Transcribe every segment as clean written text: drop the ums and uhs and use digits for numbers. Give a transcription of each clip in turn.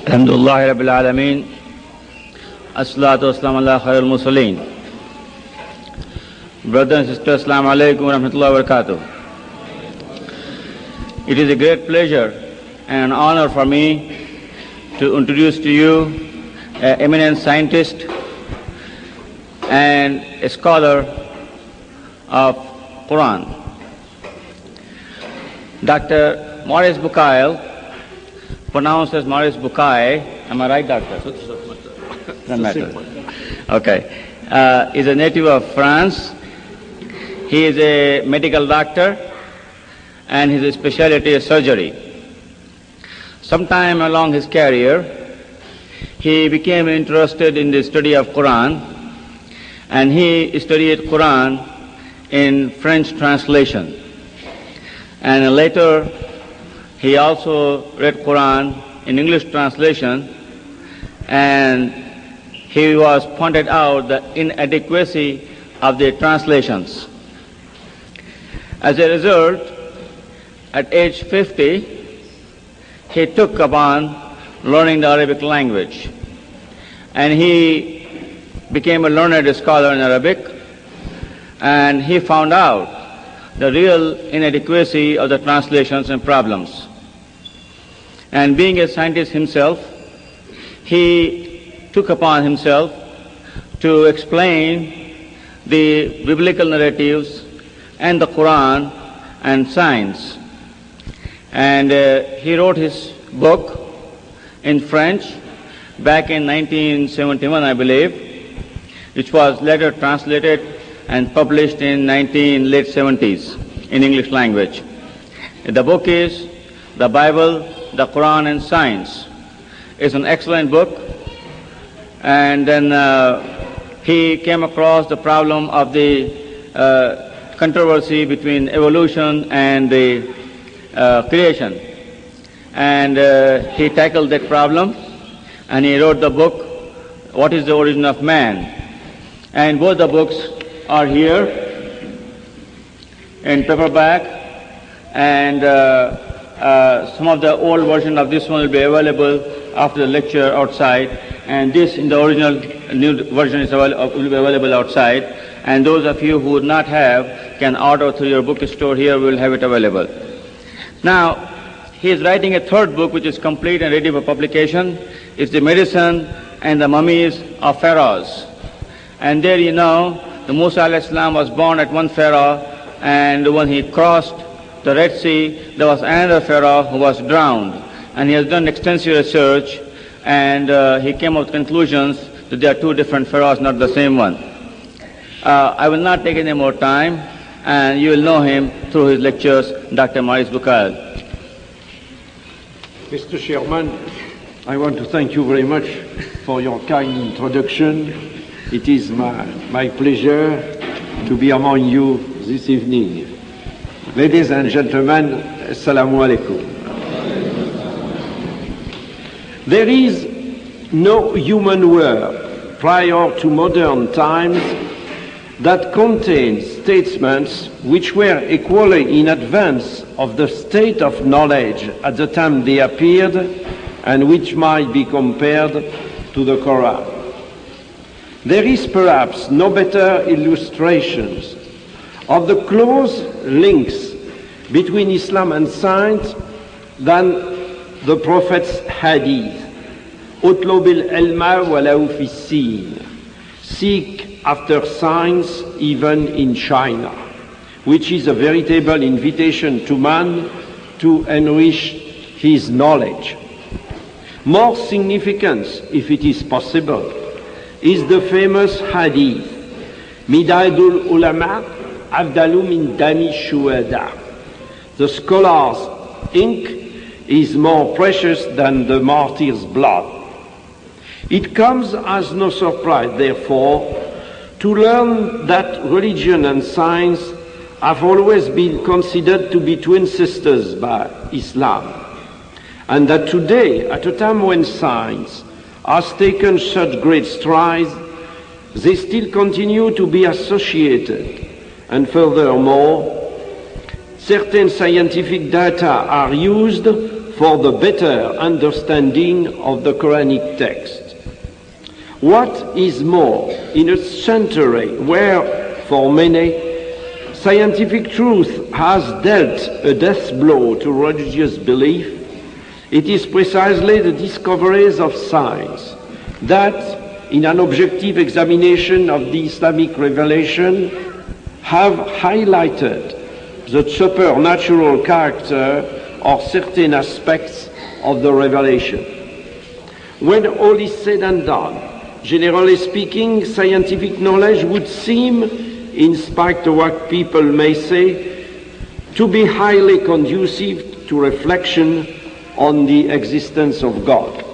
Alhamdulillah Rabbil Alameen. As-salatu was-salamu ala khairil mursaleen. Brothers and sisters, Assalamu alaikum wa rahmatullahi wa barakatuh. It is a great pleasure and an honor for me to introduce to you an eminent scientist and a scholar of Qur'an. Dr. Maurice Bucaille, pronounced as Maurice Bucaille. Am I right, doctor? Doesn't matter. Okay. Is a native of France. He is a medical doctor and his specialty is surgery. Sometime along his career, he became interested in the study of Qur'an, and he studied Qur'an in French translation. And later, he also read Qur'an in English translation, and he was pointed out the inadequacy of the translations. As a result, at age 50, he took upon learning the Arabic language, and he became a learned scholar in Arabic, and he found out the real inadequacy of the translations and problems. And being a scientist himself, he took upon himself to explain the biblical narratives and the Qur'an and science. And he wrote his book in French back in 1971, I believe, which was later translated and published in late 70s in English language. The book is The Bible, the Qur'an and Science. It's an excellent book. And then he came across the problem of the controversy between evolution and the creation. And he tackled that problem, and he wrote the book, What is the Origin of Man? And both the books are here in paperback, and some of the old version of this one will be available after the lecture outside, and this in the original new version will be available outside, and those of you who would not have can order through your bookstore here. We will have it available. Now, he is writing a third book which is complete and ready for publication. It's The Medicine and the Mummies of Pharaohs. And there you know, the Musa alayhi salam was born at one pharaoh, and when he crossed the Red Sea, there was another pharaoh who was drowned. And he has done extensive research, and he came up with conclusions that there are two different pharaohs, not the same one. I will not take any more time, and you will know him through his lectures, Dr. Maurice Bucaille. Mr. Chairman, I want to thank you very much for your kind introduction. It is my pleasure to be among you this evening. Ladies and gentlemen, Assalamu alaikum. There is no human work prior to modern times that contains statements which were equally in advance of the state of knowledge at the time they appeared, and which might be compared to the Qur'an. There is perhaps no better illustrations of the close links between Islam and science than the Prophet's hadith. اطلب العلم ولو في الصين. Seek after science even in China, which is a veritable invitation to man to enrich his knowledge. More significant, if it is possible, is the famous hadith, Midadul Ulama Afdalu min Dami Shuhada. The scholar's ink is more precious than the martyr's blood. It comes as no surprise, therefore, to learn that religion and science have always been considered to be twin sisters by Islam, and that today, at a time when science has taken such great strides, they still continue to be associated. And furthermore, certain scientific data are used for the better understanding of the Quranic text. What is more, in a century where, for many, scientific truth has dealt a death blow to religious belief, it is precisely the discoveries of science that, in an objective examination of the Islamic revelation, have highlighted the supernatural character of certain aspects of the revelation. When all is said and done, generally speaking, scientific knowledge would seem, in spite of what people may say, to be highly conducive to reflection on the existence of God.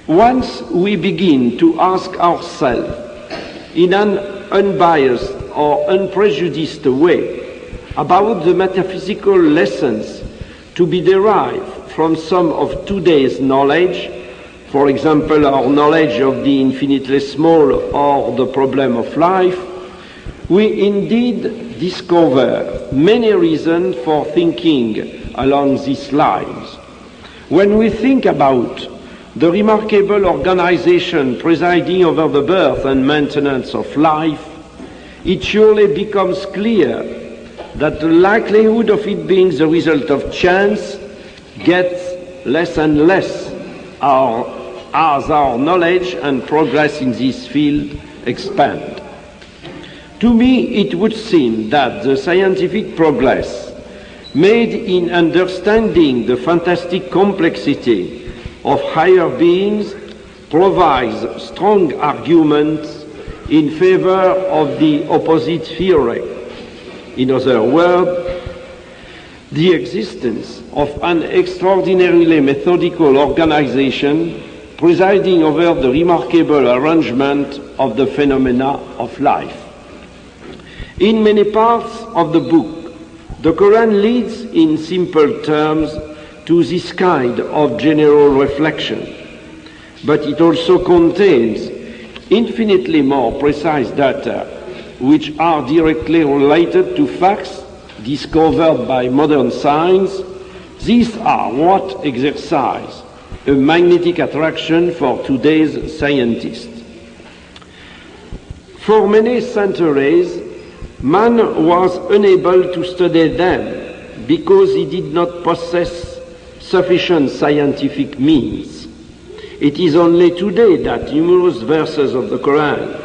Once we begin to ask ourselves in an unbiased or unprejudiced way about the metaphysical lessons to be derived from some of today's knowledge, for example, our knowledge of the infinitely small or the problem of life, we indeed discover many reasons for thinking along these lines. When we think about the remarkable organization presiding over the birth and maintenance of life, it surely becomes clear that the likelihood of it being the result of chance gets less and less as our knowledge and progress in this field expand. To me, it would seem that the scientific progress made in understanding the fantastic complexity of higher beings provides strong arguments in favor of the opposite theory. In other words, the existence of an extraordinarily methodical organization presiding over the remarkable arrangement of the phenomena of life. In many parts of the book, the Quran leads in simple terms to this kind of general reflection, but it also contains infinitely more precise data which are directly related to facts discovered by modern science. These are what exercise a magnetic attraction for today's scientists. For many centuries, man was unable to study them because he did not possess sufficient scientific means. It is only today that numerous verses of the Quran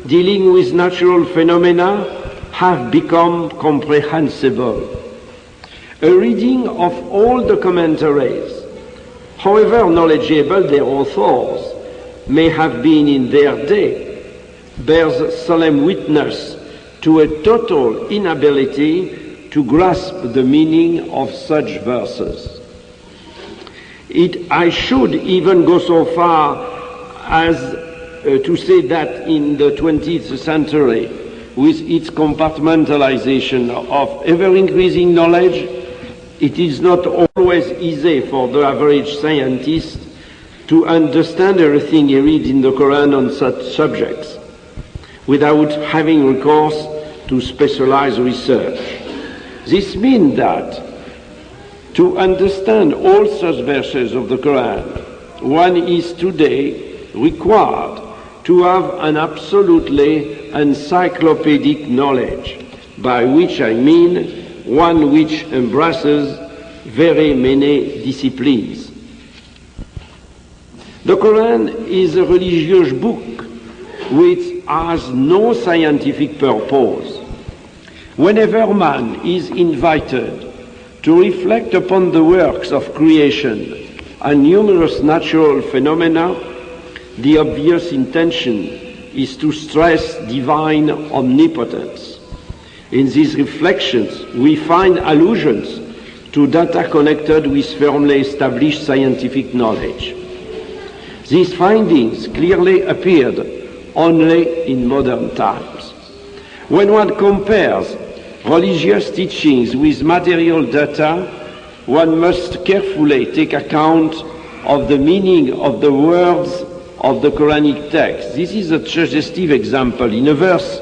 dealing with natural phenomena have become comprehensible. A reading of all the commentaries, however knowledgeable their authors may have been in their day, bears solemn witness to a total inability to grasp the meaning of such verses. I should even go so far as to say that in the 20th century, with its compartmentalization of ever-increasing knowledge, it is not always easy for the average scientist to understand everything he reads in the Quran on such subjects without having recourse to specialized research. This means that to understand all such verses of the Quran, one is today required to have an absolutely encyclopedic knowledge, by which I mean one which embraces very many disciplines. The Quran is a religious book which has no scientific purpose. Whenever man is invited to reflect upon the works of creation and numerous natural phenomena, the obvious intention is to stress divine omnipotence. In these reflections, we find allusions to data connected with firmly established scientific knowledge. These findings clearly appeared only in modern times. When one compares religious teachings with material data, one must carefully take account of the meaning of the words of the Quranic text. This is a suggestive example in a verse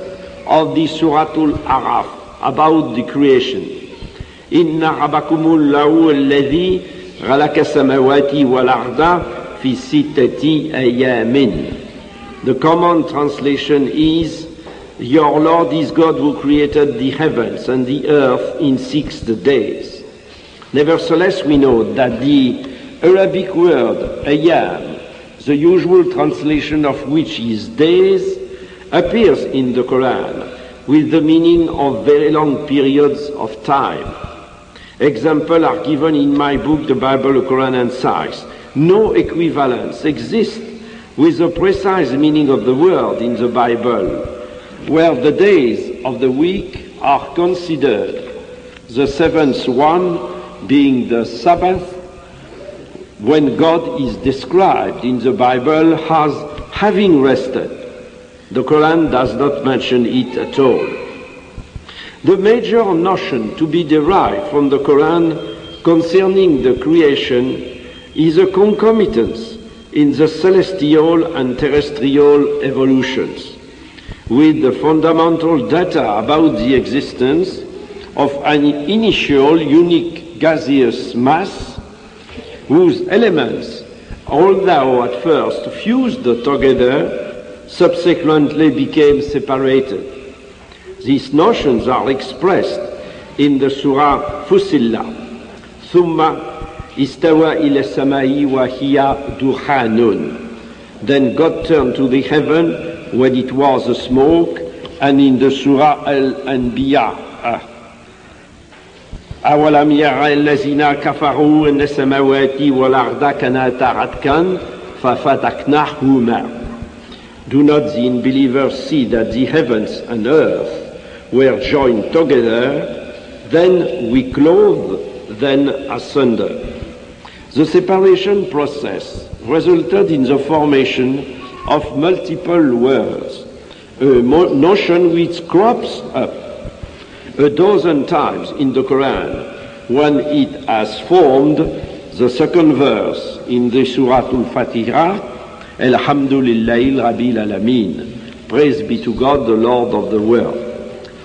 of the Suratul Araf about the creation. إن ربكم الله الذي خلق السماوات والأرض في ستة أيام. The common translation is, your Lord is God who created the heavens and the earth in 6 days. Nevertheless, we know that the Arabic word ayyam, the usual translation of which is days, appears in the Quran with the meaning of very long periods of time. Examples are given in my book, The Bible, the Quran and Science. No equivalence exists with the precise meaning of the word in the Bible, where the days of the week are considered, the seventh one being the Sabbath, when God is described in the Bible as having rested. The Quran does not mention it at all. The major notion to be derived from the Quran concerning the creation is a concomitance in the celestial and terrestrial evolutions, with the fundamental data about the existence of an initial unique gaseous mass whose elements, although at first fused together, subsequently became separated. These notions are expressed in the Surah Fussilah. ثُمَّ استوى إلى السماء وهي دخان. Then God turned to the heaven when it was a smoke, and in the Surah Al-Anbiya, أولم يرى الذين كفروا أن السماوات والأرض كانتا رتقا ففتقناهما. Do not the unbelievers see that the heavens and earth were joined together, then we clothed them asunder. The separation process resulted in the formation of multiple words, a notion which crops up a dozen times in the Quran when it has formed the second verse in the Surah Al-Fatiha, Alhamdulillahi Rabbil Alameen. Praise be to God, the Lord of the world.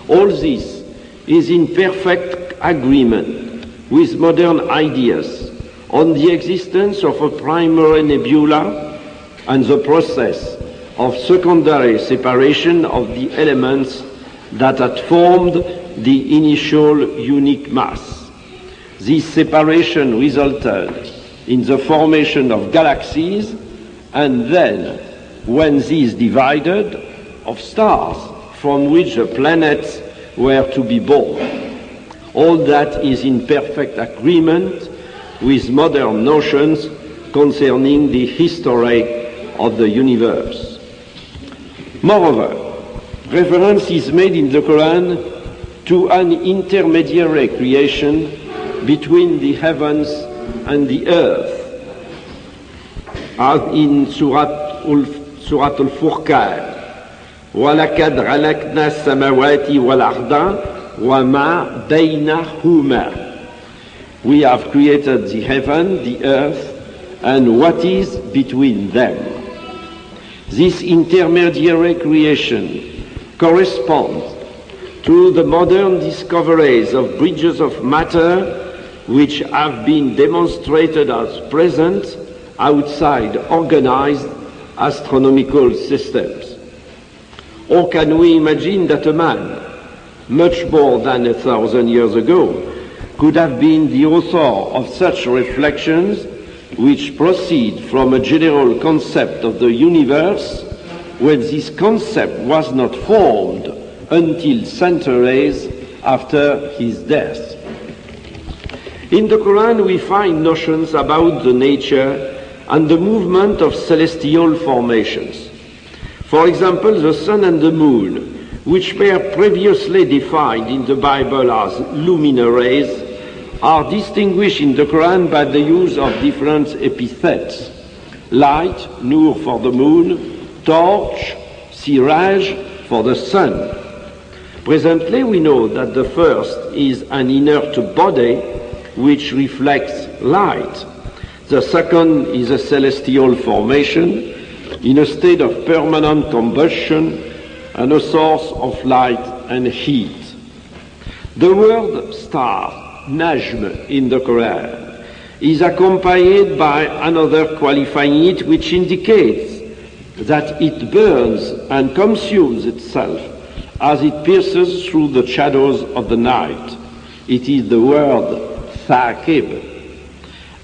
All this is in perfect agreement with modern ideas on the existence of a primary nebula and the process of secondary separation of the elements that had formed the initial unique mass. This separation resulted in the formation of galaxies, and then, when these divided, of stars from which the planets were to be born. All that is in perfect agreement with modern notions concerning the history of the universe. Moreover, reference is made in the Quran to an intermediary creation between the heavens and the earth, as in Surah Al-Furqan, وَلَقَدْ خَلَقْنَا السَّمَاوَاتِ وَالْأَرْضَ وَمَا بَيْنَهُمَا. We have created the heaven, the earth, and what is between them. This intermediary creation corresponds to the modern discoveries of bridges of matter which have been demonstrated as present outside organized astronomical systems. Or can we imagine that a man, much more than 1,000 years ago, could have been the author of such reflections which proceed from a general concept of the universe when this concept was not formed until centuries after his death? In the Quran we find notions about the nature and the movement of celestial formations. For example, the sun and the moon, which were previously defined in the Bible as luminaries, are distinguished in the Quran by the use of different epithets. Light, nur for the moon, torch, siraj for the sun. Presently we know that the first is an inert body which reflects light. The second is a celestial formation in a state of permanent combustion and a source of light and heat. The word star najm in the Qur'an, is accompanied by another qualifying it which indicates that it burns and consumes itself as it pierces through the shadows of the night. It is the word thaqib.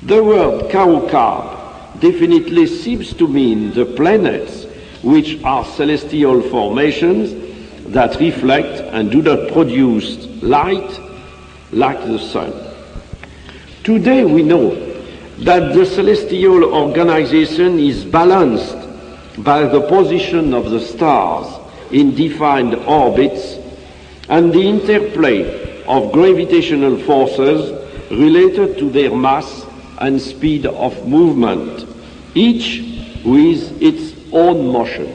The word kawkab definitely seems to mean the planets, which are celestial formations that reflect and do not produce light like the sun. Today we know that the celestial organization is balanced by the position of the stars in defined orbits and the interplay of gravitational forces related to their mass and speed of movement, each with its own motion.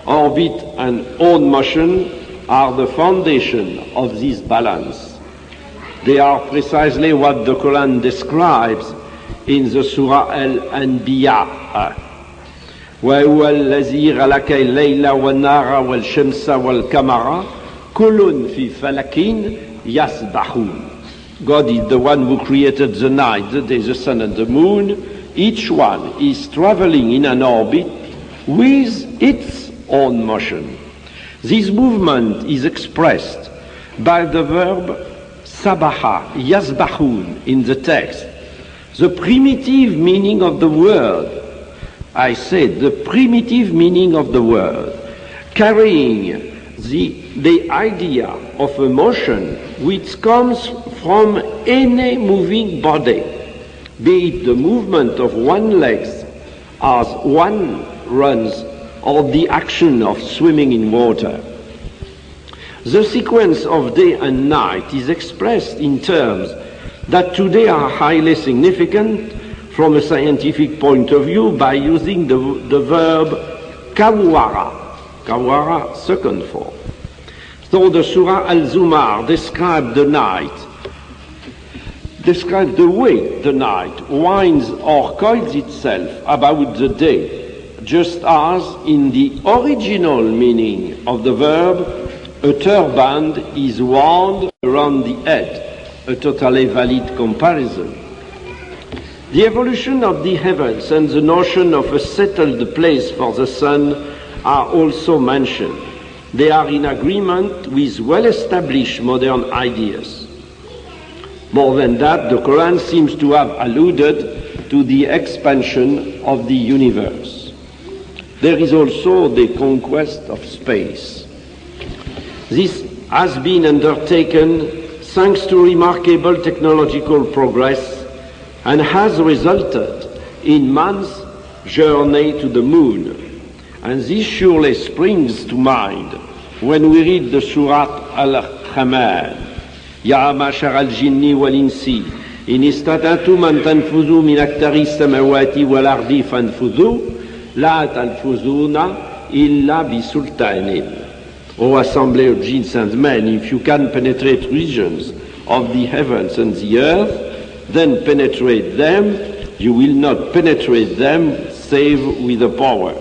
Orbit and own motion are the foundation of this balance. They are precisely what the Quran describes in the Surah Al-Anbiya. وَهُوَ الَّذِي خَلَقَ اللَّيْلَ وَالنَّهَارَ وَالشَّمْسَ وَالْقَمَرَ كُلٌّ فِي فَلَكٍ يَسْبَحُونَ. God is the one who created the night, the day, the sun and the moon. Each one is traveling in an orbit with its own motion. This movement is expressed by the verb sabaha, yasbahun in the text. The primitive meaning of the word, I said, the primitive meaning of the word, carrying the idea of a motion which comes from any moving body, be it the movement of one leg as one runs or the action of swimming in water. The sequence of day and night is expressed in terms that today are highly significant from a scientific point of view by using the verb kawara, second form. So the Surah Al-Zumar describes the night, describes the way the night winds or coils itself about the day, just as in the original meaning of the verb, a turband is wound around the head, a totally valid comparison. The evolution of the heavens and the notion of a settled place for the sun are also mentioned. They are in agreement with well-established modern ideas. More than that, the Quran seems to have alluded to the expansion of the universe. There is also the conquest of space. This has been undertaken thanks to remarkable technological progress and has resulted in man's journey to the moon. And this surely springs to mind when we read the Surah Al-Rahman. يَا مَعْشَرَ الْجِنِّ وَالْإِنسِ إِنِ اسْتَطَعْتُمْ أَن تَنْفُذُوا مِنْ أَقْطَارِ السَّمَاوَاتِ وَالْأَرْضِ فَانْفُذُوا لَا تَنْفُذُونَ إِلَّا بِسُلْطَانٍ. O assembly of jinns and men, if you can penetrate regions of the heavens and the earth, then penetrate them. You will not penetrate them save with a power.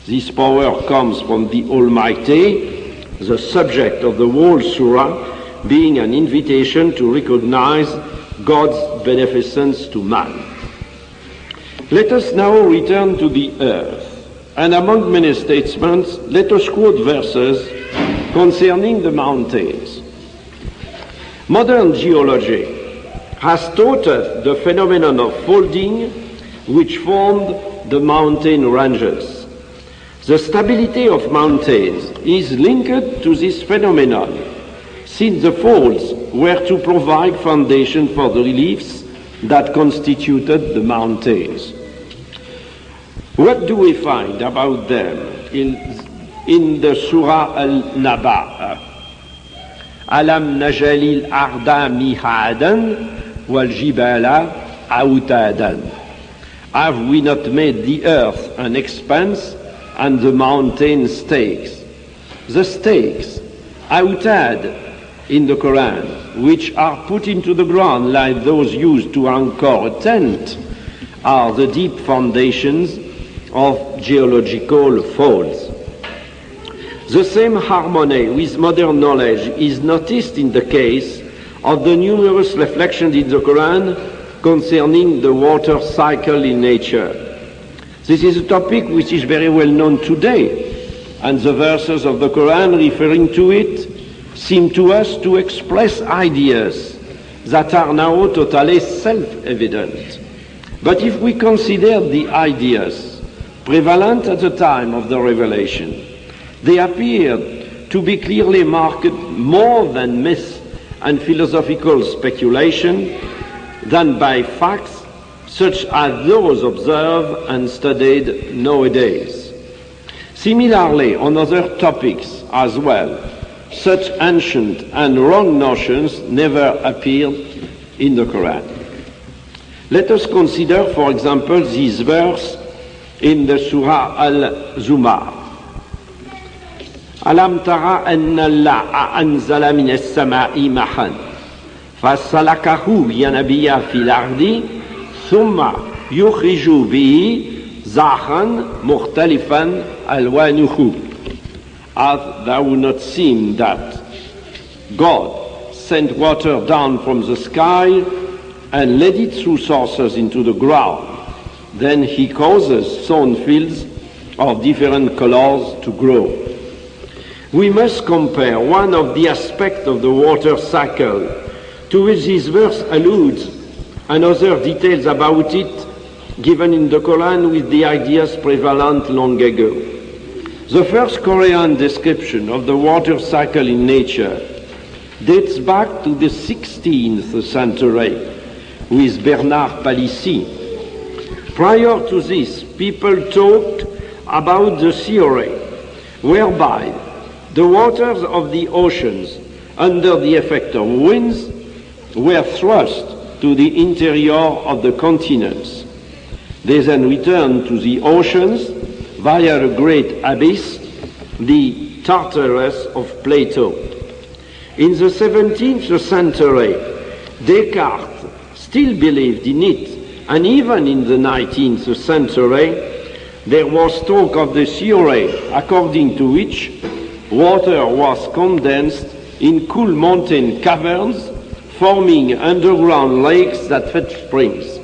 This power comes from the Almighty, the subject of the whole surah being an invitation to recognize God's beneficence to man. Let us now return to the earth, and among many statements, let us quote verses concerning the mountains. Modern geology has taught us the phenomenon of folding which formed the mountain ranges. The stability of mountains is linked to this phenomenon, since the folds were to provide foundation for the reliefs that constituted the mountains. What do we find about them in the Surah Al-Naba? Alam najalil arda mihadan wal jibala autadan. Have we not made the earth an expanse and the mountain stakes? The stakes, autad in the Quran, which are put into the ground like those used to anchor a tent, are the deep foundations of geological folds. The same harmony with modern knowledge is noticed in the case of the numerous reflections in the Quran concerning the water cycle in nature. This is a topic which is very well known today, and the verses of the Quran referring to it seem to us to express ideas that are now totally self-evident. But if we consider the ideas prevalent at the time of the revelation, they appear to be clearly marked more than myth and philosophical speculation than by facts such as those observed and studied nowadays. Similarly, on other topics as well, such ancient and wrong notions never appeared in the Quran. Let us consider, for example, this verse in the Surah Al-Zumar. أَلَمْ تَرَ أَنَّ اللَّهَ أَنزَلَ مِنَ السَّمَاءِ مَاءً فَسَلَكَهُ يَنَبِيَ فِي الْأَرْضِ ثُمَّ يُخْرِجُ بِهِ زَرْعًا مُخْتَلِفًا أَلْوَانُهُ. Hath thou not seen that God sent water down from the sky and led it through sources into the ground? Then he causes sown fields of different colors to grow. We must compare one of the aspects of the water cycle to which this verse alludes and other details about it given in the Quran with the ideas prevalent long ago. The first Korean description of the water cycle in nature dates back to the 16th century with Bernard Palissy. Prior to this, people talked about the theory whereby the waters of the oceans, under the effect of winds, were thrust to the interior of the continents. They then returned to the oceans via a great abyss, the Tartarus of Plato. In the 17th century, Descartes still believed in it, and even in the 19th century, there was talk of the theory according to which water was condensed in cool mountain caverns, forming underground lakes that fed springs.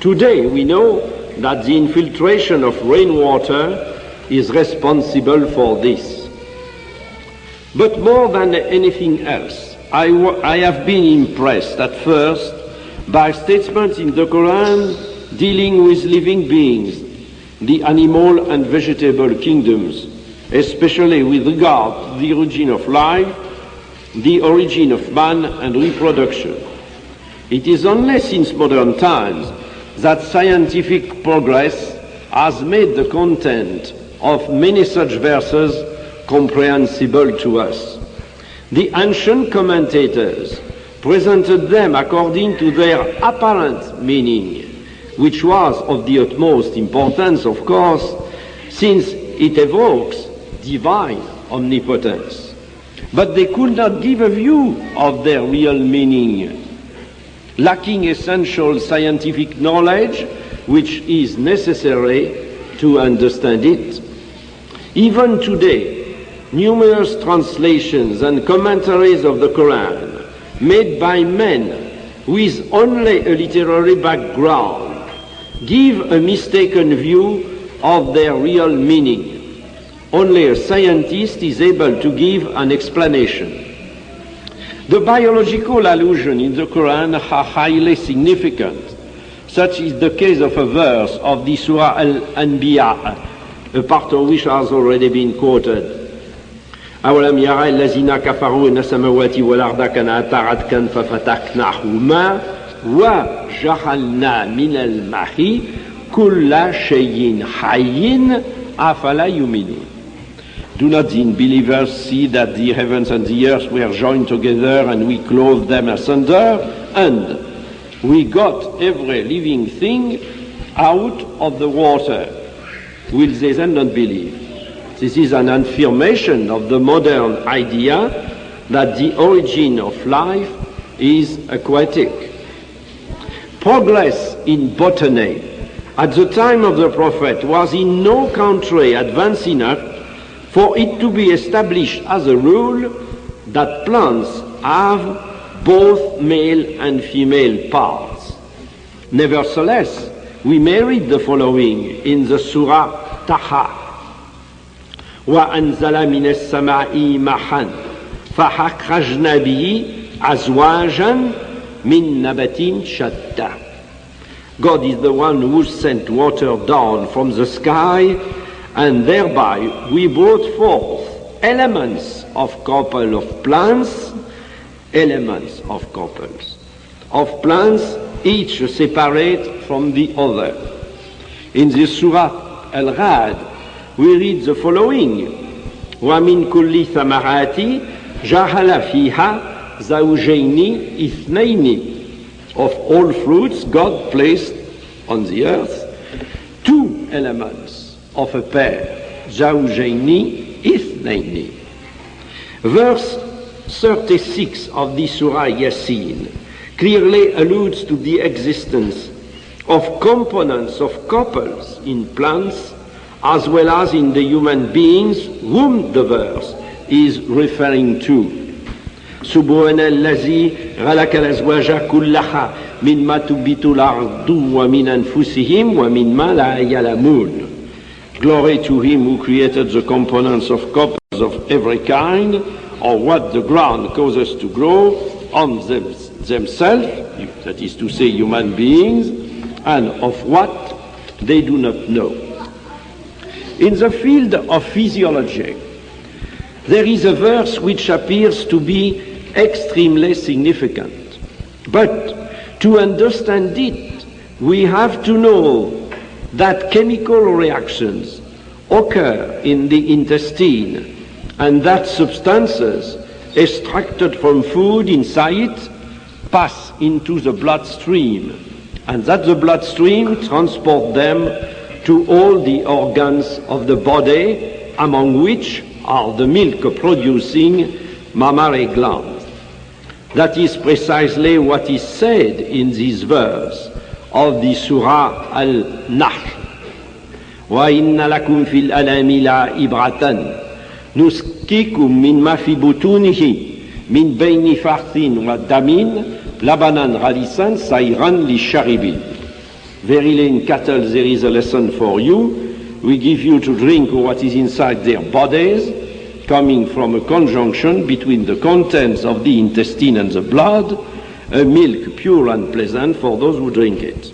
Today, we know that the infiltration of rainwater is responsible for this. But more than anything else, I have been impressed at first by statements in the Quran dealing with living beings, the animal and vegetable kingdoms, especially with regard to the origin of life, the origin of man and reproduction. It is only since modern times that scientific progress has made the content of many such verses comprehensible to us. The ancient commentators presented them according to their apparent meaning, which was of the utmost importance, of course, since it evokes divine omnipotence. But they could not give a view of their real meaning, lacking essential scientific knowledge which is necessary to understand it. Even today, numerous translations and commentaries of the Quran made by men with only a literary background give a mistaken view of their real meaning. Only a scientist is able to give an explanation. The biological allusion in the Quran are highly significant. Such is the case of a verse of the Surah Al-Anbiya, a part of which has already been quoted. أَوَلَمْ يَرَ الَّذِينَ كَفَرُوا أَنَّ السَّمَاوَاتِ وَالْأَرْضَ كَانَتَا رَتْقًا فَفَتَقْنَاهُمَا وَجَعَلْنَا مِنَ الْمَاءِ كُلَّ شَيْءٍ حَيٍّ أَفَلَا يُؤْمِنُونَ. Do not the unbelievers see that the heavens and the earth were joined together and we clothed them asunder, and we got every living thing out of the water? Will they then not believe? This is an affirmation of the modern idea that the origin of life is aquatic. Progress in botany at the time of the Prophet was in no country advanced enough for it to be established as a rule that plants have both male and female parts. Nevertheless, we may read the following in the Surah Taha. وَأَنزَلَ مِنَ السَّمَاءِ مَحًا فَأَخْرَجْنَا بِهِ أَزْوَاجًا مِنْ نَبَتٍ شَتَّى. God is the one who sent water down from the sky, and thereby we brought forth elements of couple of plants, each separate from the other. In the Surah Al-Ra'd, we read the following: وَمِن كُلِّ ثَمَرَاتِ جَعَلَ فِيهَا زَوْجَيْنِ إِثْنَيْنِ. Of all fruits, God placed on the earth two elements of a pair, زَوْجَيْنِ إِثْنَيْنِ. Verse 36 of the Surah Yasin clearly alludes to the existence of components of couples in plants as well as in the human beings whom the verse is referring to. سبحان الذي خلق الأزواج كلها مما تنبت الأرض ومن أنفسهم ومما لا يعلمون. Glory to him who created the components of couples of every kind, or what the ground causes to grow on themselves, that is to say human beings, and of what they do not know. In the field of physiology, there is a verse which appears to be extremely significant. But to understand it, we have to know that chemical reactions occur in the intestine, and that substances extracted from food inside pass into the bloodstream, and that the bloodstream transport them to all the organs of the body, among which are the milk-producing mammary glands. That is precisely what is said in this verse of the Surah Al-Nahl. وَإِنَّ لَكُمْ فِي الْأَلَامِ لَعِبْرَةً نُسْقِيكُم مِّمَّا فِي بُطُونِهِ مِنْ بَيْنِ فَرْثٍ وَدَمٍ لَبَنًا غَلِيظًا سَائِغًا لِلشَّارِبِينَ. Verily in cattle there is a lesson for you. We give you to drink what is inside their bodies, coming from a conjunction between the contents of the intestine and the blood, a milk pure and pleasant for those who drink it.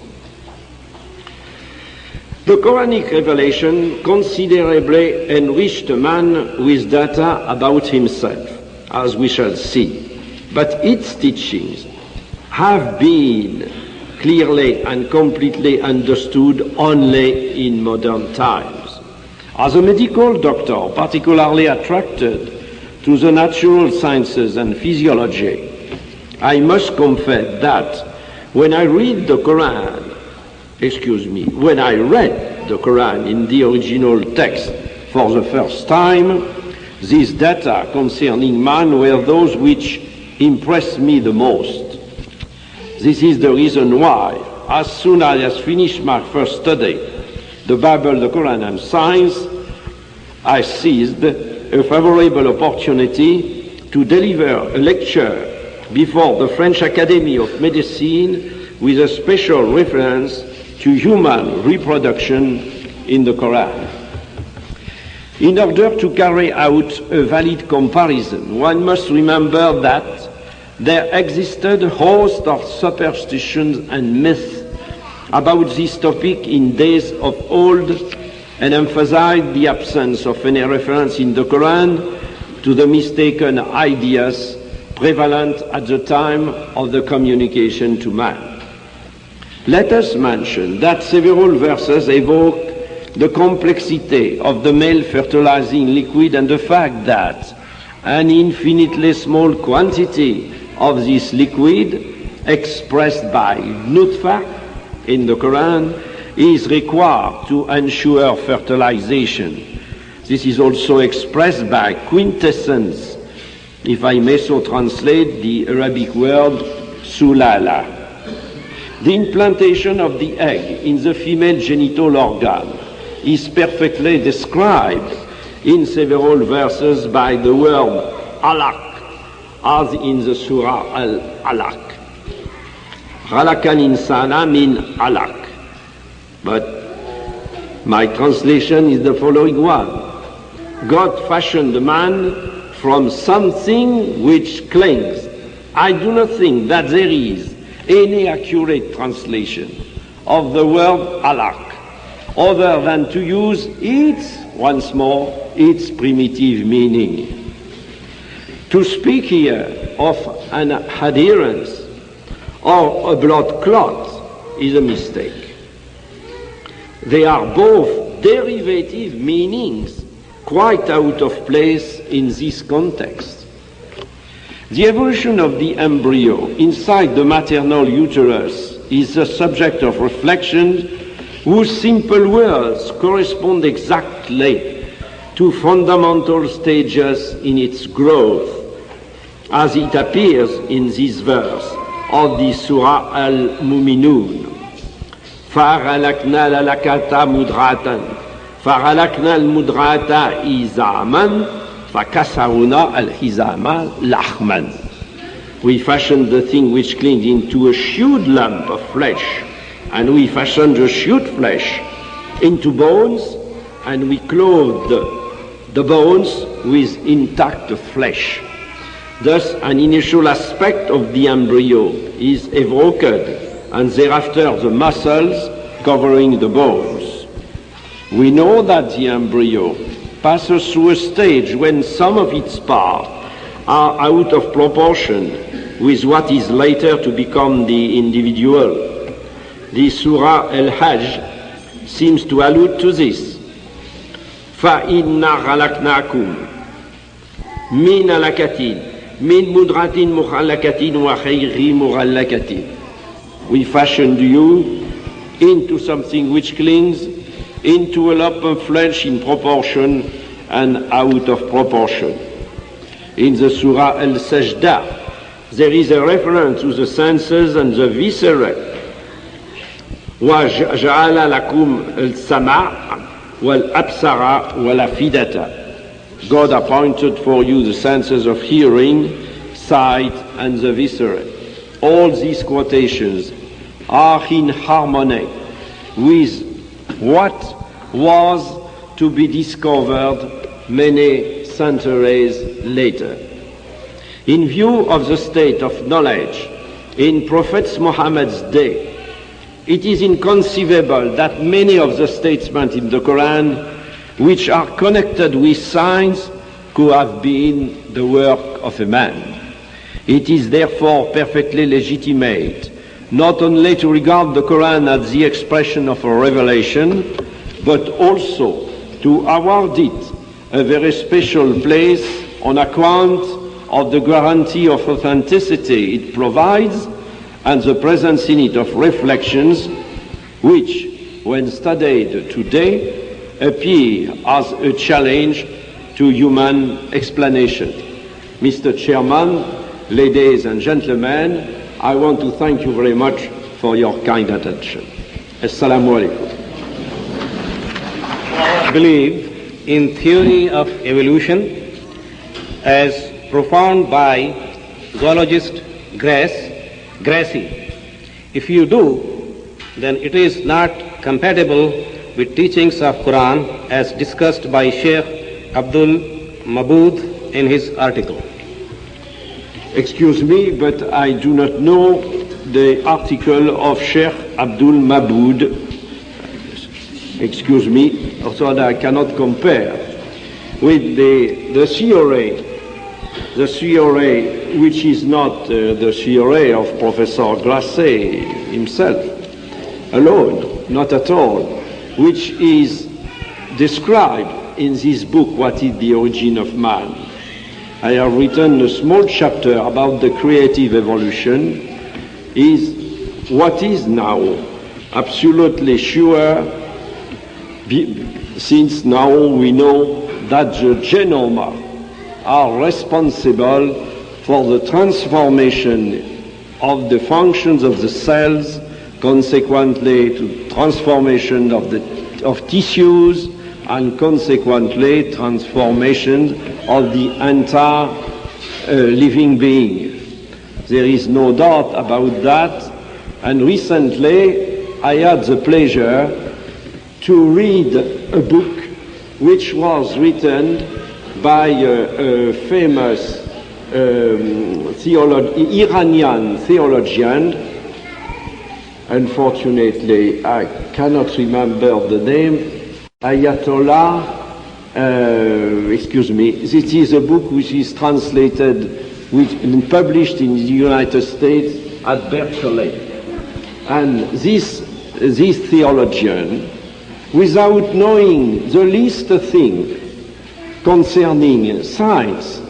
The Quranic revelation considerably enriched man with data about himself, as we shall see, but its teachings have been clearly and completely understood only in modern times. As a medical doctor, particularly attracted to the natural sciences and physiology, I must confess that when I read the Qur'an in the original text for the first time, these data concerning man were those which impressed me the most. This is the reason why, as soon as I finished my first study, the Bible, the Quran, and science, I seized a favorable opportunity to deliver a lecture before the French Academy of Medicine with a special reference to human reproduction in the Quran. In order to carry out a valid comparison, one must remember that there existed a host of superstitions and myths about this topic in days of old, and emphasized the absence of any reference in the Quran to the mistaken ideas prevalent at the time of the communication to man. Let us mention that several verses evoke the complexity of the male fertilizing liquid and the fact that an infinitely small quantity of this liquid, expressed by nutfa in the Quran, is required to ensure fertilization. This is also expressed by quintessence, if I may so translate the Arabic word sulala. The implantation of the egg in the female genital organ is perfectly described in several verses by the word alaq, as in the Surah Al-Alaq. Khalaqal insana min alaq. But my translation is the following one. God fashioned the man from something which clings. I do not think that there is any accurate translation of the word alaq other than to use once more, its primitive meaning. To speak here of an adherence or a blood clot is a mistake. They are both derivative meanings quite out of place in this context. The evolution of the embryo inside the maternal uterus is the subject of reflection whose simple words correspond exactly to fundamental stages in its growth, as it appears in this verse of the Surah Al-Muminun. فَغَلَقْنَا لَلَكَةَ مُدْغَةً فَغَلَقْنَا الْمُدْغَةَ إِزَامًا فَكَسَرْنَا الْحِزَامَ لَحْمًا. We fashioned the thing which clinged into a shoot lump of flesh, and we fashioned the shoot flesh into bones, and we clothed the bones with intact flesh. Thus, an initial aspect of the embryo is evoked, and thereafter the muscles covering the bones. We know that the embryo passes through a stage when some of its parts are out of proportion with what is later to become the individual. The Surah Al-Hajj seems to allude to this. فَإِنَّا خَلَقْنَاكُمْ مِنْ عَلَقَةٍ مِنْ مُدْغَةٍ مُخَلَّقَةٍ وَخَيْرٍ مُغَلَّقَةٍ. We fashioned you into something which clings, into a lump of flesh in proportion and out of proportion. In the Surah Al-Sajdah, there is a reference to the senses and the viscera. وَجَعَلَ لَكُمْ السَّمَعَ وَالْأَبْصَرَ وَالْأَفْئِدَةَ. God appointed for you the senses of hearing, sight, and the viscera. All these quotations are in harmony with what was to be discovered many centuries later. In view of the state of knowledge in Prophet Muhammad's day, it is inconceivable that many of the statements in the Qur'an which are connected with science could have been the work of a man. It is therefore perfectly legitimate not only to regard the Qur'an as the expression of a revelation, but also to award it a very special place on account of the guarantee of authenticity it provides and the presence in it of reflections which, when studied today, appear as a challenge to human explanation. Mr. Chairman, ladies and gentlemen, I want to thank you very much for your kind attention. Assalamu alaikum. I believe in theory of evolution as propounded by zoologist Gracie. If you do, then it is not compatible with teachings of Qur'an as discussed by Sheikh Abdul Mabood in his article. Excuse me, but I do not know the article of Sheikh Abdul Mabood. Excuse me, so that I cannot compare with the theory which is not the theory of Professor Grasset himself alone, not at all, which is described in this book, What is the Origin of Man? I have written a small chapter about the creative evolution, is what is now absolutely sure, since now we know that the genome are responsible for the transformation of the functions of the cells, consequently to transformation of tissues, and consequently transformation of the entire living being. There is no doubt about that. And recently I had the pleasure to read a book which was written by a famous Iranian theologian. Unfortunately, I cannot remember the name. Ayatollah, excuse me. This is a book which is translated, and published in the United States at Berkeley. And this theologian, without knowing the least thing concerning science,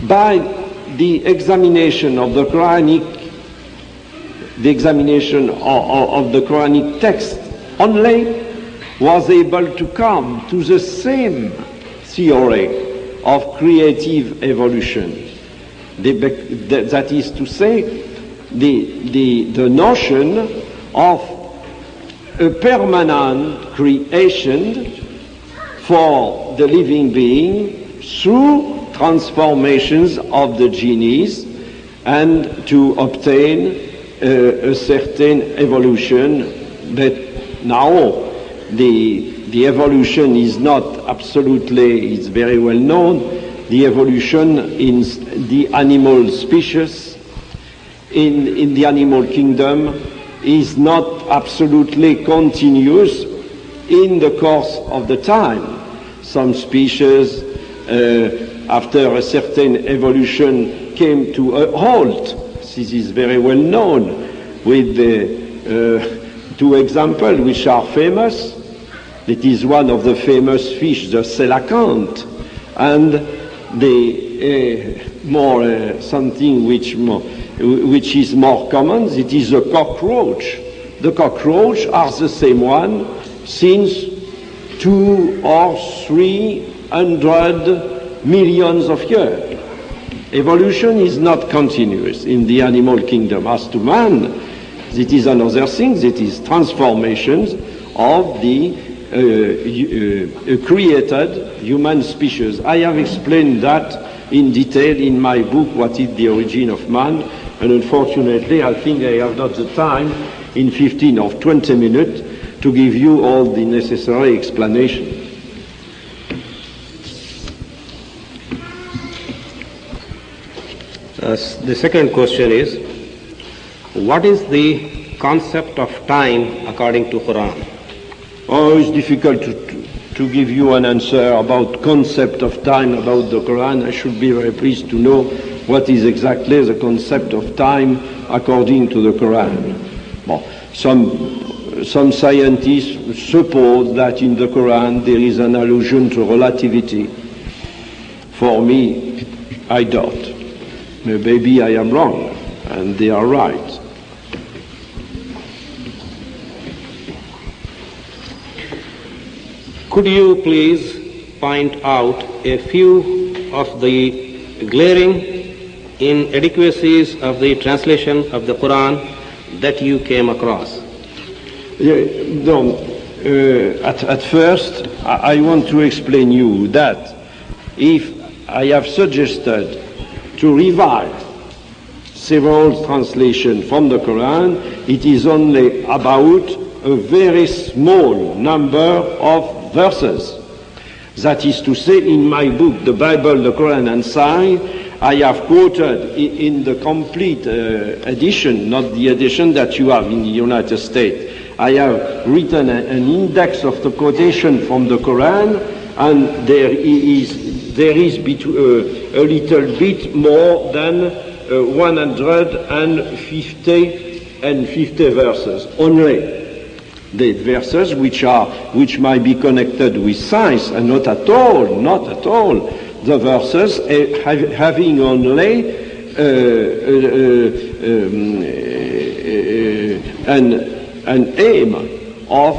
by the examination of the Quranic text only, was able to come to the same theory of creative evolution. That is to say, the notion of a permanent creation for the living being through transformations of the genies, and to obtain a certain evolution. But now the evolution is not absolutely, it's very well known, the evolution in the animal species, in the animal kingdom, is not absolutely continuous in the course of the time. Some species, after a certain evolution, came to a halt. This is very well known, with the two examples which are famous. It is one of the famous fish, the coelacanth, and the something which is more common. It is the cockroach. The cockroach are the same one since 200 or 300 millions of years. Evolution is not continuous in the animal kingdom. As to man, it is another thing. It is transformations of the created human species. I have explained that in detail in my book, What is the Origin of Man? And unfortunately, I think I have not the time in 15 or 20 minutes to give you all the necessary explanation. The second question is, what is the concept of time according to Qur'an? Oh, it's difficult to give you an answer about concept of time about the Quran. I should be very pleased to know what is exactly the concept of time according to the Quran. Well, some scientists suppose that in the Quran there is an allusion to relativity. For me, I doubt. Maybe I am wrong, and they are right. Could you please point out a few of the glaring inadequacies of the translation of the Quran that you came across? At first, I want to explain you that if I have suggested to revise several translations from the Quran, it is only about a very small number of verses. That is to say, in my book, The Bible, the Quran and Science, I have quoted in the complete edition, not the edition that you have in the United States. I have written an index of the quotation from the Quran, and there is a little bit more than 150 verses only. The verses which might be connected with science, and not at all the verses having only an aim of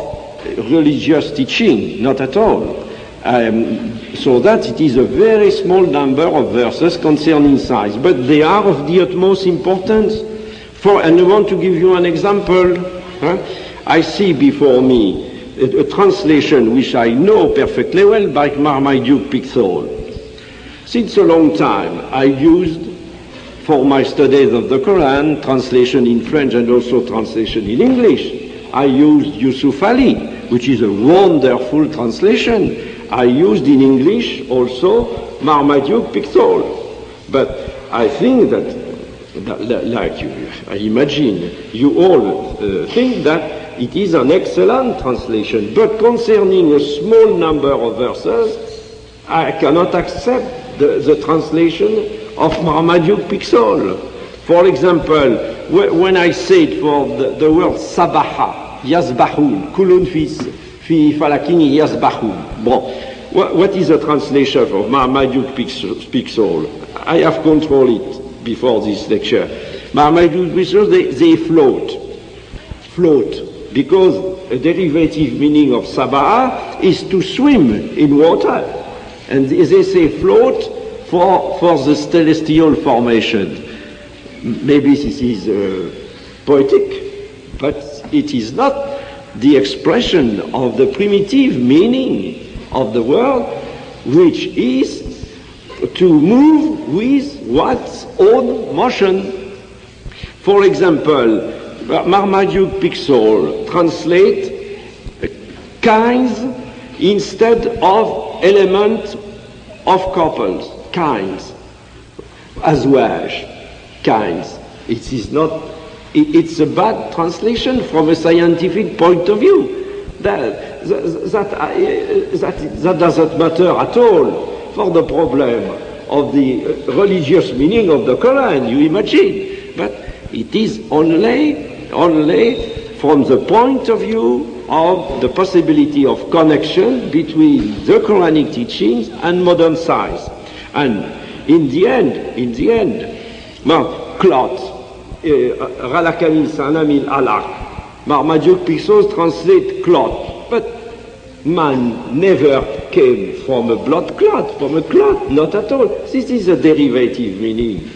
religious teaching, not at all. So that it is a very small number of verses concerning science, but they are of the utmost importance. And I want to give you an example. I see before me a translation which I know perfectly well by Marmaduke Pickthall. Since a long time, I used, for my studies of the Quran, translation in French and also translation in English. I used Yusuf Ali, which is a wonderful translation. I used in English also Marmaduke Pixel. But I think that like you, I imagine you all think that it is an excellent translation. But concerning a small number of verses, I cannot accept the translation of Marmaduke Pixel. For example, when I said for the word Sabaha, Yazbahun, Kulun fi falakini Yazbahun. Bon, what is the translation of Marmaduke Pixel? I have controlled it before this lecture. Marmaduke Pixel, they float, because a derivative meaning of Sabaha is to swim in water. And they say float for the celestial formation. Maybe this is poetic, but it is not the expression of the primitive meaning of the word, which is to move with one's own motion. For example, Marmaduke Pixel translate kinds instead of element of couples. Kinds, azwaj, kinds. It is not. It's a bad translation from a scientific point of view. That doesn't matter at all for the problem of the religious meaning of the Quran. You imagine, but it is only from the point of view of the possibility of connection between the Quranic teachings and modern science. And in the end, cloth, Ralakani Sanamil Alak, Marmaduke Pixel translate cloth, but man never came from a blood clot, from a clot, not at all. This is a derivative meaning.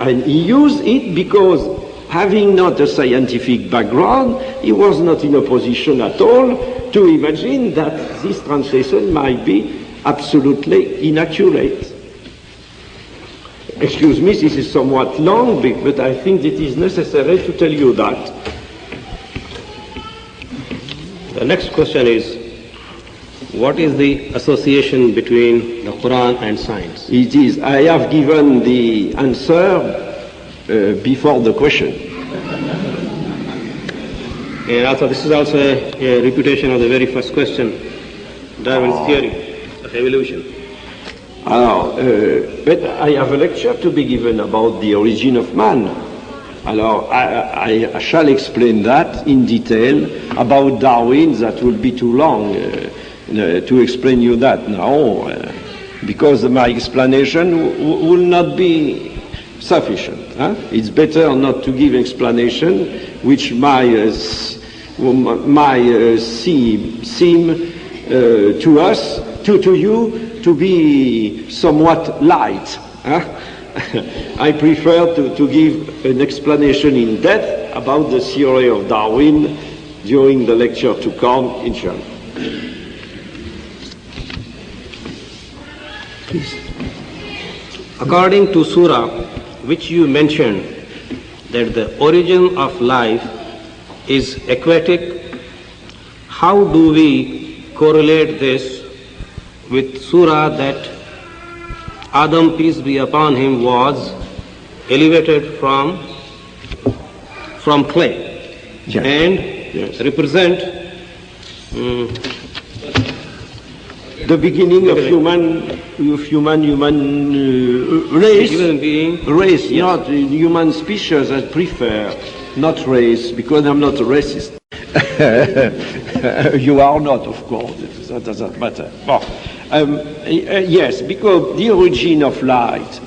And he used it because, having not a scientific background, he was not in a position at all to imagine that this translation might be absolutely inaccurate. Excuse me, this is somewhat long, but I think it is necessary to tell you that. The next question is, what is the association between the Quran and science? It is, I have given the answer before the question. And also, this is also a repetition of the very first question, Darwin's theory of evolution. But I have a lecture to be given about the origin of man. I shall explain that in detail. About Darwin, that will be too long to explain you that now, because my explanation will not be sufficient. It's better not to give explanation which might seem to us, to you, to be somewhat light. I prefer to give an explanation in depth about the theory of Darwin during the lecture to come, inshallah. Please. According to Surah, which you mentioned, that the origin of life is aquatic, how do we correlate this with Surah that Adam, peace be upon him, was elevated from clay, yes, and represent the beginning of human race. Human being, race, yes. Not human species. I prefer not race, because I'm not a racist. You are not, of course. That doesn't matter. Yes, because the origin of light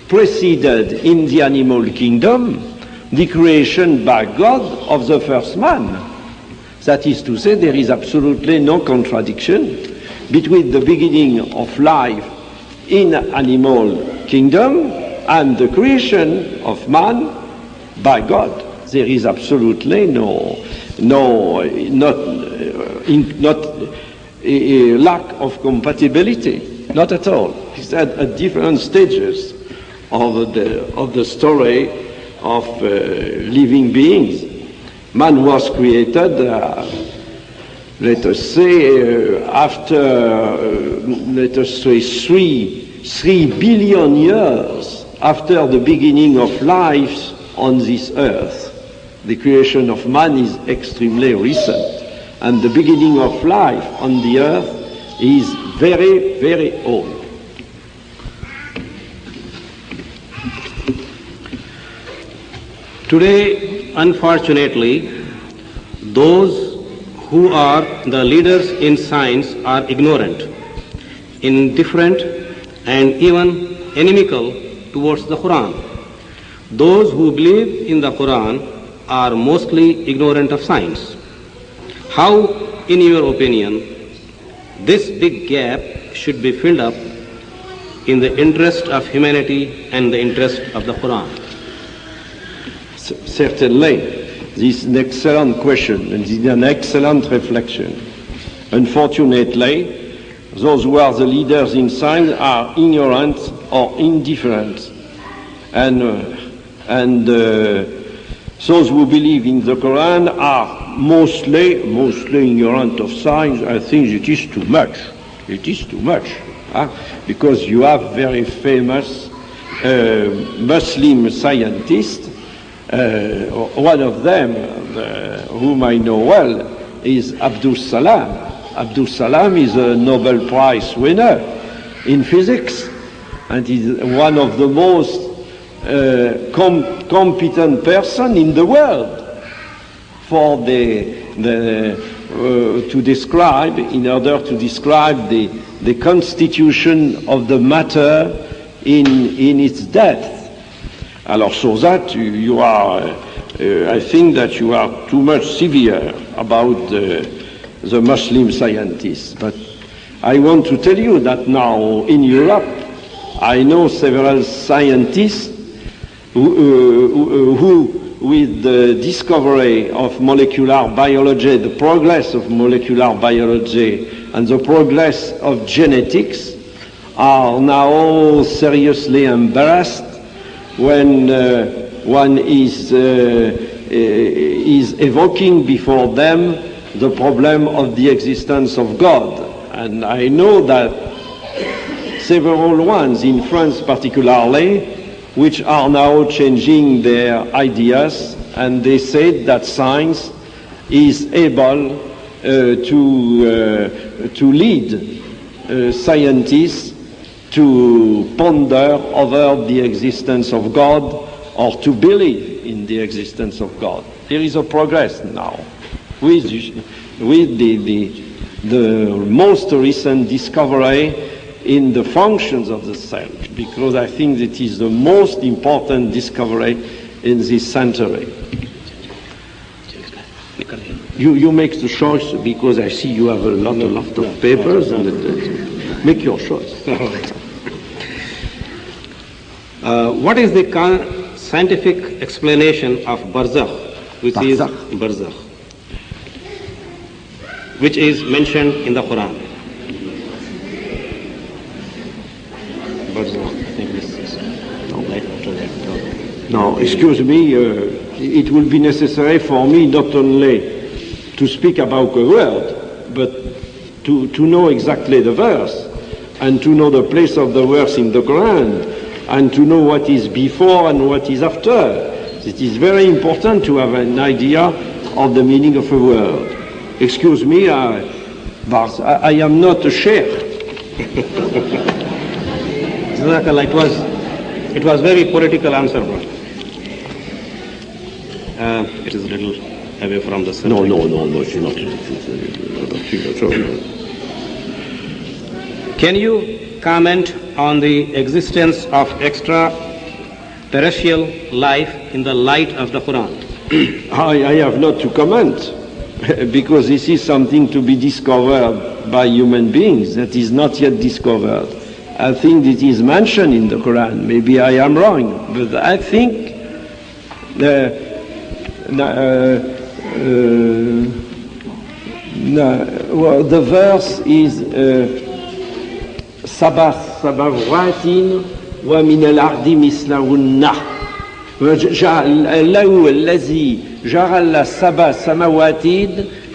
preceded in the animal kingdom the creation by God of the first man. That is to say, there is absolutely no contradiction between the beginning of life in animal kingdom and the creation of man by God. There is absolutely not lack of compatibility, not at all. he said, at different stages of the story of living beings. Man was created, let us say, after, let us say, 3 billion years after the beginning of life on this earth. The creation of man is extremely recent, and the beginning of life on the earth is very, very old. Today, unfortunately, those who are the leaders in science are ignorant, indifferent, and even inimical towards the Qur'an. Those who believe in the Qur'an are mostly ignorant of science. How, in your opinion, this big gap should be filled up in the interest of humanity and the interest of the Qur'an? Certainly, this is an excellent question and this is an excellent reflection. Unfortunately, those who are the leaders in science are ignorant or indifferent, and those who believe in the Quran are mostly ignorant of science. I think it is too much. It is too much, because you have very famous Muslim scientists. One of them, whom I know well, is Abdul Salam. Abdul Salam is a Nobel Prize winner in physics, and is one of the most competent person in the world for to describe, in order to describe the constitution of the matter in its depth. Alors, so that you are, I think that you are too much severe about the Muslim scientists. But I want to tell you that now in Europe, I know several scientists who with the discovery of molecular biology, the progress of molecular biology, and the progress of genetics, are now seriously embarrassed when one is evoking before them the problem of the existence of God. And I know that several ones in France particularly, which are now changing their ideas, and they said that science is able to lead scientists to ponder over the existence of God, or to believe in the existence of God. There is a progress now with the most recent discovery in the functions of the cell, because I think that is the most important discovery in this century. You make the choice, because I see you have a lot of papers, and make your choice. What is the scientific explanation of barzakh, which is barzakh, which is mentioned in the Quran? Barzakh, I think this is right after that. No, excuse me, it will be necessary for me not only to speak about a word, but to know exactly the verse, and to know the place of the verse in the Quran, and to know what is before and what is after. It is very important to have an idea of the meaning of a word. Excuse me, I am not a sheikh. It was very political answer, bro. It is a little away from the subject. No, she's not. Can you comment on the existence of extraterrestrial life in the light of the Quran? I have not to comment, because this is something to be discovered by human beings that is not yet discovered. I think it is mentioned in the Quran. Maybe I am wrong, but I think the verse is سبع سماوات ومن الأرض مثلهن. الله الذي جعل سبع سماوات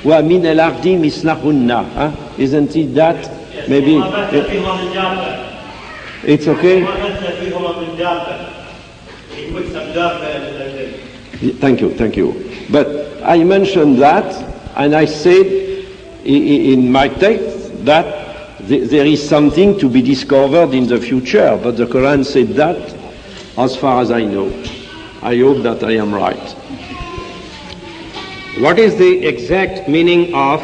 ومن الأرض مثلهن. Isn't it that? Maybe. It's okay? Thank you. But I mentioned that, and I said in my text that there is something to be discovered in the future, but the Quran said that as far as I know. I hope that I am right. What is the exact meaning of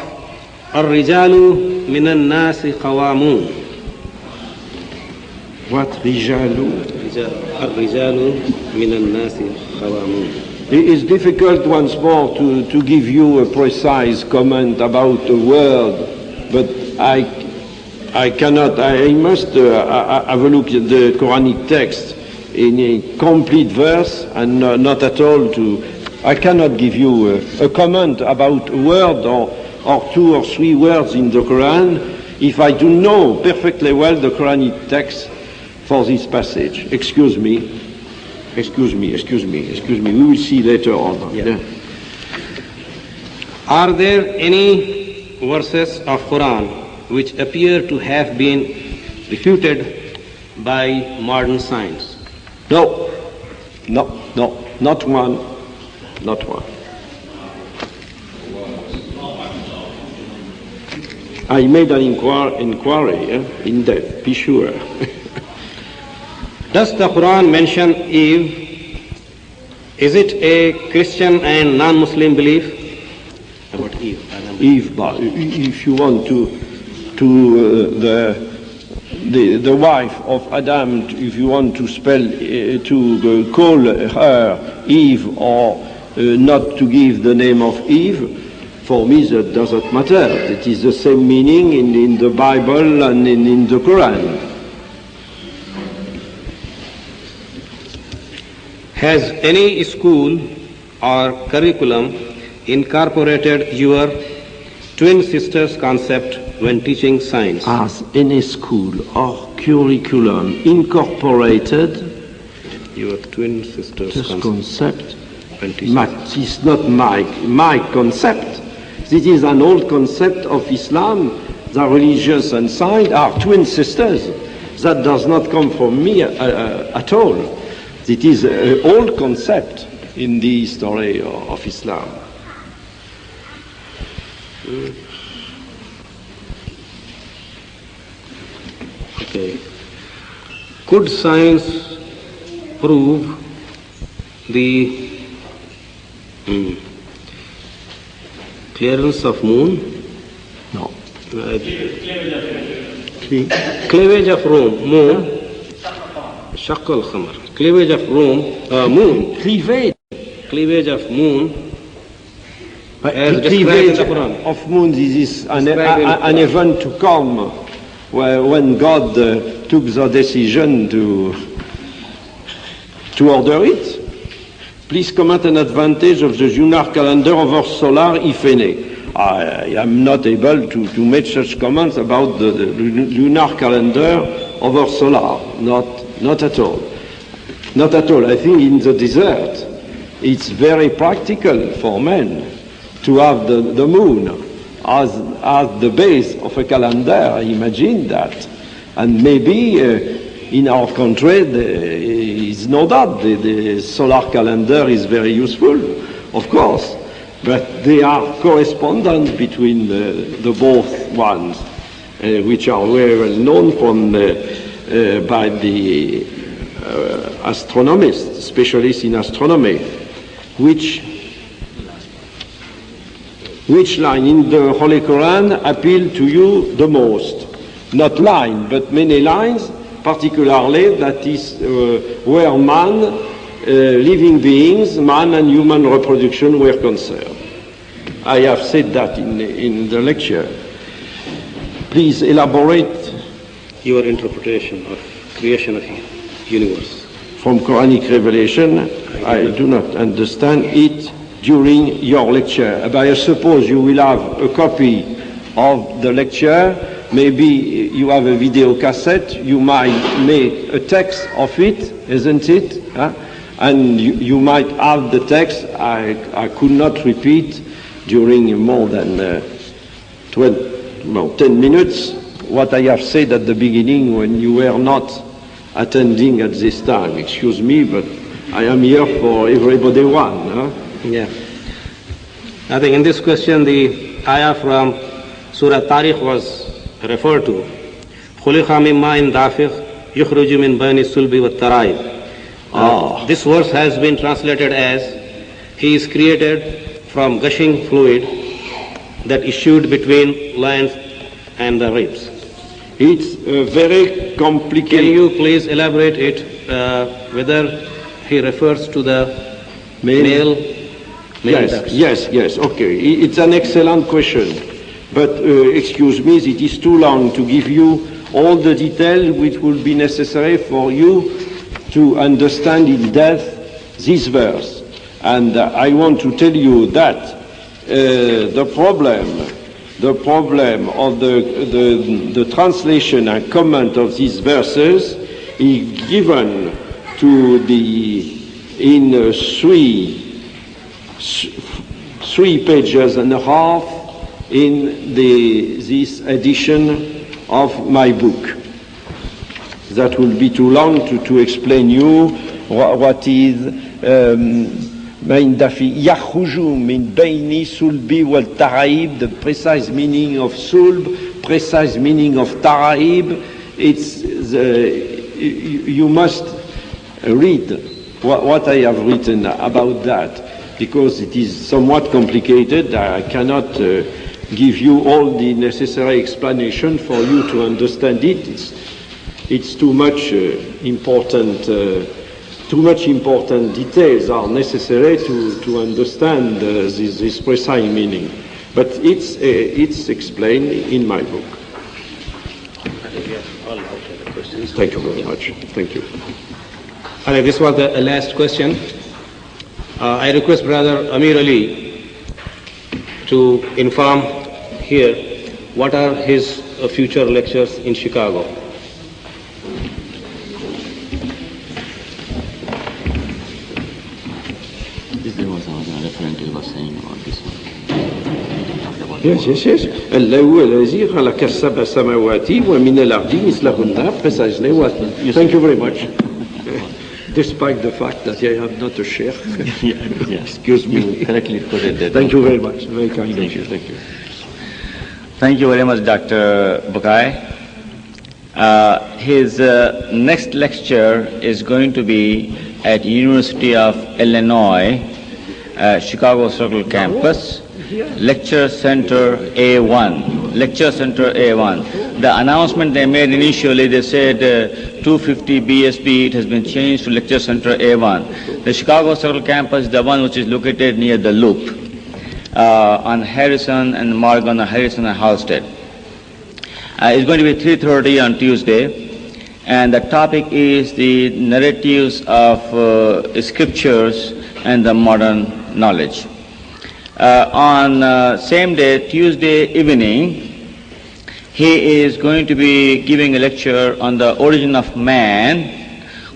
الرجال من الناس قوامون? What? Rijalu? الرجال من الناس قوامون. It is difficult once more to give you a precise comment about the word, but I cannot, I must have a look at the Quranic text in a complete verse and not at all I cannot give you a comment about a word or two or three words in the Quran if I do know perfectly well the Quranic text for this passage. Excuse me. We will see later on. Yeah. Are there any verses of Quran which appear to have been refuted by modern science? No, not one. I made an inquiry in depth, be sure. Does the Quran mention Eve? Is it a Christian and non-Muslim belief? About Eve. Eve, but if you want the wife of Adam, if you want to call her Eve or not to give the name of Eve, for me that doesn't matter. It is the same meaning in the Bible and in the Quran. Has any school or curriculum incorporated your twin sisters concept when teaching science? Has any school or curriculum incorporated your twin sisters concept? It is not my concept. This is an old concept of Islam. The religious and science are twin sisters. That does not come from me at all. It is an old concept in the history of Islam. Okay. Could science prove the clearance of moon? No. Cleavage of moon. شق القمر. Cleavage of moon. Cleavage of moon. As described in the Quran. Of moon, this is an event to come when God took the decision to order it. Please comment an advantage of the lunar calendar over solar, if any. I am not able to make such comments about the lunar calendar over solar. Not at all. Not at all. I think in the desert, it's very practical for men to have the moon as the base of a calendar. Imagine that. And maybe in our country, it's no doubt the solar calendar is very useful, of course. But they are correspondent between the both ones, which are very well known by the astronomists, specialists in astronomy. Which line in the Holy Quran appeal to you the most? Not line, but many lines, particularly that is where man, living beings, man and human reproduction were concerned. I have said that in the lecture. Please elaborate. Your interpretation of creation of universe. From Quranic revelation, I do not understand it during your lecture. But I suppose you will have a copy of the lecture maybe you have a video cassette, you might make a text of it, isn't it? Huh? And you might have the text. I could not repeat during more than 10 minutes what I have said at the beginning when you were not attending at this time. Excuse me, but I am here for everybody one. Huh? Yeah. I think in this question the ayah from Surah Tariq was referred to. خُلِقَ مِن مَاءٍ دَافِقٍ يُخْرُجُ مِن بَيْنِ الصُّلْبِ وَالتَّرَائِبِ. This verse has been translated as he is created from gushing fluid that issued between loins and the ribs. It's very complicated. Can you please elaborate it, whether he refers to the male ducts? Yes, okay. It's an excellent question. But excuse me, it is too long to give you all the detail which will be necessary for you to understand in depth this verse. And I want to tell you that the problem of the translation and comment of these verses is given to in three pages and a half in this edition of my book. That will be too long to explain you what is يخرج من بين صلب والترائب, the precise meaning of sulb, precise meaning of taraib. You must read what I have written about that, because it is somewhat complicated. I cannot give you all the necessary explanation for you to understand it. It's too much important. Too much important details are necessary to understand this precise meaning. But it's explained in my book. Thank you very much. Thank you. All right, this was the last question. I request Brother Amir Ali to inform here what are his future lectures in Chicago. Yes. الله الذي خلق السبع سماوات ومن الأرض مثلهن precisely what. Thank you very much. Despite the fact that I am not a sheikh. Yes. Excuse me. You correctly put it that. Thank you very much. Very kind Thank of you. you. Thank you very much, Dr. Bucaille. His next lecture is going to be at University of Illinois, Chicago Circle Campus, Lecture Center A1. Lecture Center A1. The announcement they made initially, they said 250 BSB, it has been changed to Lecture Center A1. The Chicago Circle Campus is the one which is located near the Loop, on Harrison and Morgan, Harrison and Halstead. It's going to be 3:30 on Tuesday, and the topic is the narratives of scriptures and the modern knowledge. On same day, Tuesday evening, he is going to be giving a lecture on the origin of man,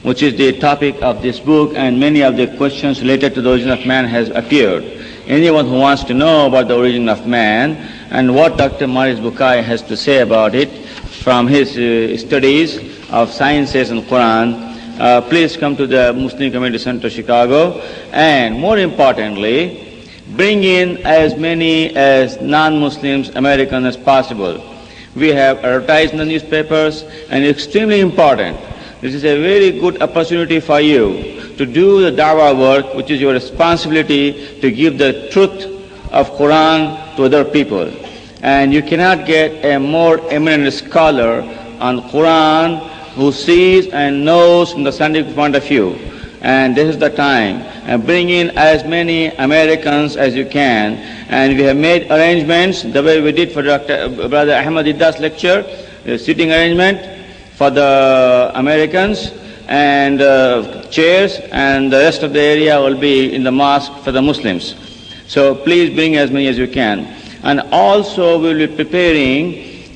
which is the topic of this book, and many of the questions related to the origin of man has appeared. Anyone who wants to know about the origin of man and what Dr. Maurice Bucaille has to say about it from his studies of sciences and Qur'an, please come to the Muslim Community Center, Chicago, and more importantly, bring in as many as non-Muslims, Americans as possible. We have advertised in the newspapers, and it's extremely important. This is a very good opportunity for you to do the dawah work, which is your responsibility to give the truth of Qur'an to other people. And you cannot get a more eminent scholar on Qur'an who sees and knows from the scientific point of view. And this is the time. And bring in as many Americans as you can. And we have made arrangements the way we did for Brother Ahmad Idda's lecture, sitting arrangement for the Americans, and chairs, and the rest of the area will be in the mosque for the Muslims. So please bring as many as you can. And also we will be preparing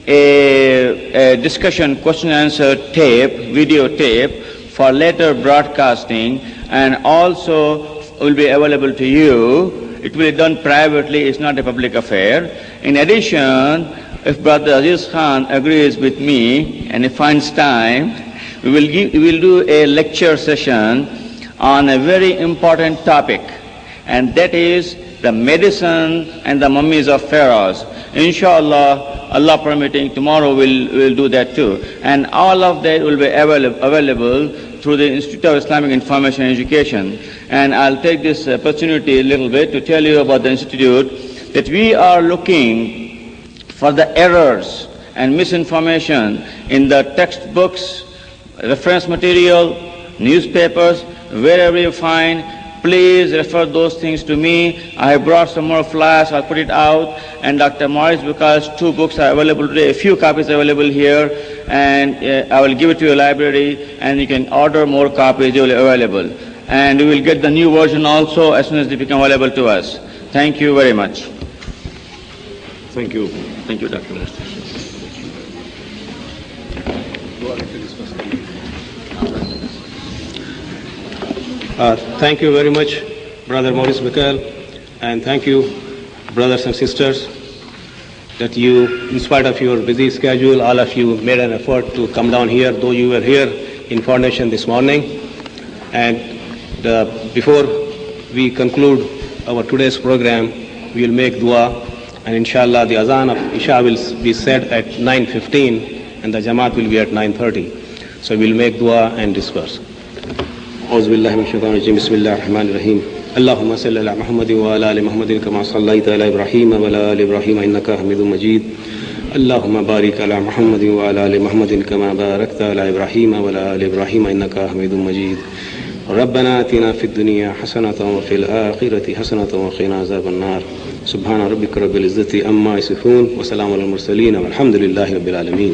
a discussion question and answer tape, video tape, for later broadcasting, and also will be available to you. It will be done privately, it's not a public affair. In addition, if Brother Aziz Khan agrees with me and he finds time, we will do a lecture session on a very important topic, and that is the medicine and the mummies of pharaohs. Inshallah, Allah permitting, tomorrow we'll do that too. And all of that will be available through the Institute of Islamic Information and Education. And I'll take this opportunity a little bit to tell you about the Institute, that we are looking for the errors and misinformation in the textbooks, reference material, newspapers, wherever you find. Please refer those things to me. I have brought some more flyers, I'll put it out. And Dr. Maurice Bucaille's 2 books are available today, a few copies are available here, and I will give it to your library, and you can order more copies, they will be available. And we will get the new version also as soon as they become available to us. Thank you very much. Thank you. Thank you, Dr. Maurice. Thank you very much, Brother Maurice Bucaille, and thank you, brothers and sisters, that you, in spite of your busy schedule, all of you made an effort to come down here, though you were here in Foundation this morning. And before we conclude our today's program, we will make dua, and inshallah the azan of Isha will be said at 9:15 and the Jamaat will be at 9:30. So we will make dua and disperse. أعوذ بالله من الشيطان الرجيم بسم الله الرحمن الرحيم اللهم صل على محمد وعلى آل محمد كما صليت على إبراهيم وعلى آل إبراهيم إنك حميد مجيد اللهم بارك على محمد وعلى آل محمد كما باركت على إبراهيم وعلى آل إبراهيم إنك حميد مجيد ربنا آتنا في الدنيا حسنة وفي الآخرة حسنة وقنا عذاب النار سبحان ربك رب العزة عما يصفون وسلام على المرسلين والحمد لله رب العالمين.